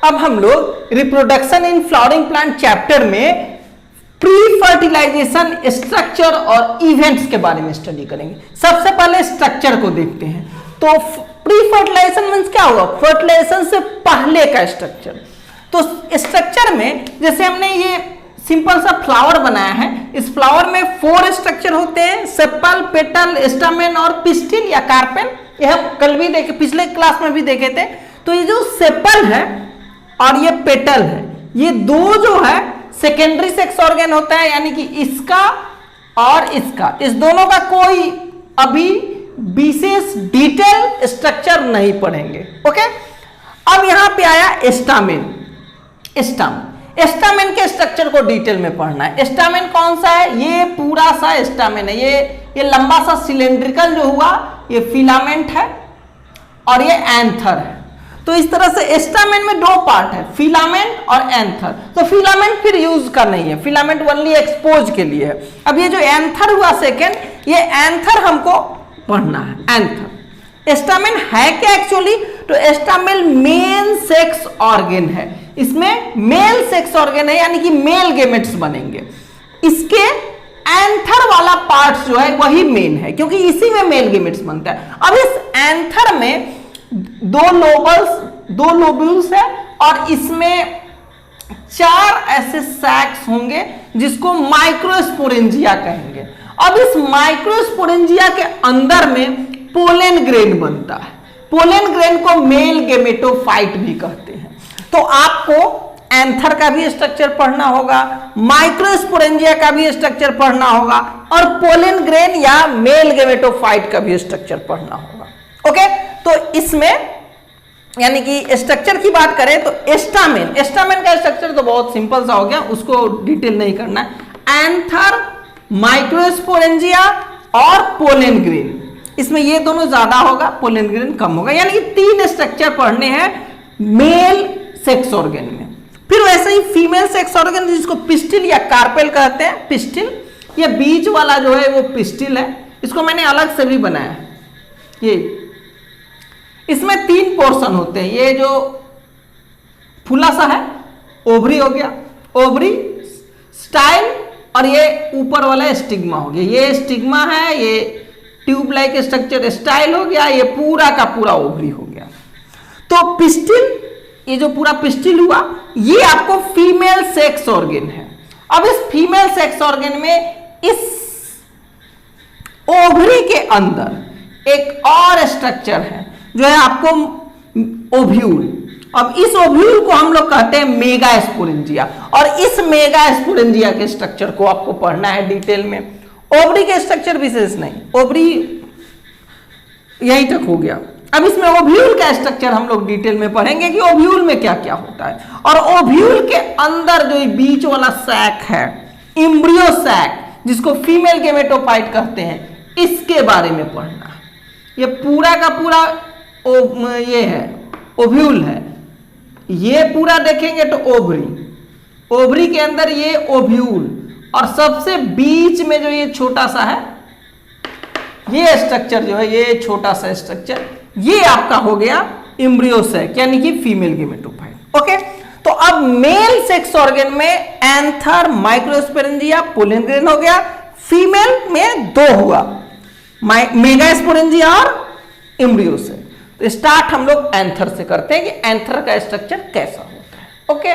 अब हम लोग reproduction in flowering plant chapter में प्री फर्टिलाइजेशन स्ट्रक्चर और इवेंट्स के बारे में स्टडी करेंगे। सबसे पहले स्ट्रक्चर को देखते हैं। तो प्री फर्टिलाइजेशन मींस क्या होगा? फर्टिलाइजेशन से पहले का स्ट्रक्चर। तो स्ट्रक्चर में जैसे हमने ये सिंपल सा फ्लावर बनाया है, इस फ्लावर में 4 स्ट्रक्चर होते हैं, सेपल, पेटल, स्टामेन और पिस्टिल या कार्पेल। ये हम कल भी देखे, पिछले क्लास में भी देखे थे। तो ये जो सेपल है और ये पेटल है, ये दो जो है सेकेंडरी सेक्स ऑर्गन होता है, यानी कि इसका और इसका, इस दोनों का कोई अभी विशेष डिटेल स्ट्रक्चर नहीं पढ़ेंगे। ओके, अब यहां पे आया स्टामेन। स्टामेन के स्ट्रक्चर को डिटेल में पढ़ना है। स्टामेन कौन सा है? ये पूरा सा स्टामेन है। ये लंबा सा सिलेंड्रिकल जो हुआ ये फिलामेंट है और ये एंथर है। तो इस तरह से स्टामेन में 2 पार्ट है, फिलामेंट और एंथर। तो फिलामेंट फिर यूज का नहीं है, फिलामेंट ओनली एक्सपोज के लिए है। अब ये जो एंथर हुआ सेकेंड, ये एंथर हमको पढ़ना है। एंथर स्टामेन है क्या एक्चुअली? तो स्टामेन मेल सेक्स ऑर्गन है। इसमें मेल सेक्स ऑर्गन है, यानी कि मेल गेमेट्स बनेंगे। इसके एंथर वाला पार्ट जो है वही मेन है, क्योंकि इसी में मेल गेमेट्स बनता है। अब इस एंथर में 2 लोब्यूल्स है और इसमें 4 ऐसे सैक्स होंगे जिसको माइक्रोस्पोरेंजिया कहेंगे। अब इस माइक्रोस्पोरेंजिया के अंदर में पोलन ग्रेन बनता है। पोलन ग्रेन को मेल गेमेटोफाइट भी कहते हैं। तो आपको एंथर का भी स्ट्रक्चर पढ़ना होगा, माइक्रोस्पोरेंजिया का भी स्ट्रक्चर पढ़ना होगा और पोलन ग्रेन या मेल गेमेटोफाइट का भी स्ट्रक्चर पढ़ना होगा। ओके, तो इसमें यानी कि स्ट्रक्चर की बात करें तो स्टामेन का स्ट्रक्चर तो बहुत सिंपल सा हो गया, उसको डिटेल नहीं करना है। एंथर, माइक्रोस्पोरेंजिया और पोलन ग्रेन, इसमें ये दोनों ज्यादा होगा, पोलन ग्रेन कम होगा। यानी कि 3 स्ट्रक्चर पढ़ने हैं मेल सेक्स ऑर्गन में। फिर वैसे ही फीमेल सेक्स ऑर्गन जिसको पिस्टिल या कार्पेल कहते हैं। पिस्टिल, ये बीच वाला जो है वो पिस्टिल है। इसको मैंने अलग से भी बनाया है। ये इसमें 3 पोर्शन होते हैं। ये जो फूला सा है ओवरी हो गया, ओवरी, स्टाइल, और ये ऊपर वाला स्टिग्मा हो गया। ये स्टिग्मा है, ये ट्यूब लाइक स्ट्रक्चर स्टाइल हो गया, ये पूरा का पूरा ओवरी हो गया। तो पिस्टिल, ये जो पूरा पिस्टिल हुआ, ये आपको फीमेल सेक्स ऑर्गन है। अब इस फीमेल सेक्स ऑर्गन में इस ओवरी के अंदर एक और स्ट्रक्चर है जो है आपको ओव्यूल। अब इस ओव्यूल को हम लोग कहते हैं मेगास्पोरेंजिया, और इस मेगास्पोरेंजिया के स्ट्रक्चर को आपको पढ़ना है डिटेल में। ओवरी के स्ट्रक्चर विशेष नहीं, ओवरी यहीं तक हो गया। अब इसमें ओव्यूल का स्ट्रक्चर हम लोग डिटेल में पढ़ेंगे कि ओव्यूल में क्या क्या होता है। और ओव्यूल के अंदर जो बीच वाला सैक है, एम्ब्रियो सैक, जिसको फीमेल गेमेटोफाइट कहते हैं, इसके बारे में पढ़ना है। ये पूरा का पूरा ये है ओव्यूल है। ये पूरा देखेंगे तो ओवरी, ओवरी के अंदर ये ओव्यूल, और सबसे बीच में जो ये छोटा सा है ये स्ट्रक्चर जो है, ये छोटा सा स्ट्रक्चर, ये आपका हो गया एम्ब्रियो सैक, यानी कि फीमेल गेमेटोफाइट। ओके, तो अब मेल सेक्स ऑर्गन में एंथर, माइक्रोस्पोरेंजिया, पोलन ग्रेन हो गया। फीमेल में 2 हुआ, मेगास्पोरेंजिया और एम्ब्रियो सैक। तो स्टार्ट हम लोग एंथर से करते हैं कि एंथर का स्ट्रक्चर कैसा होता है। ओके,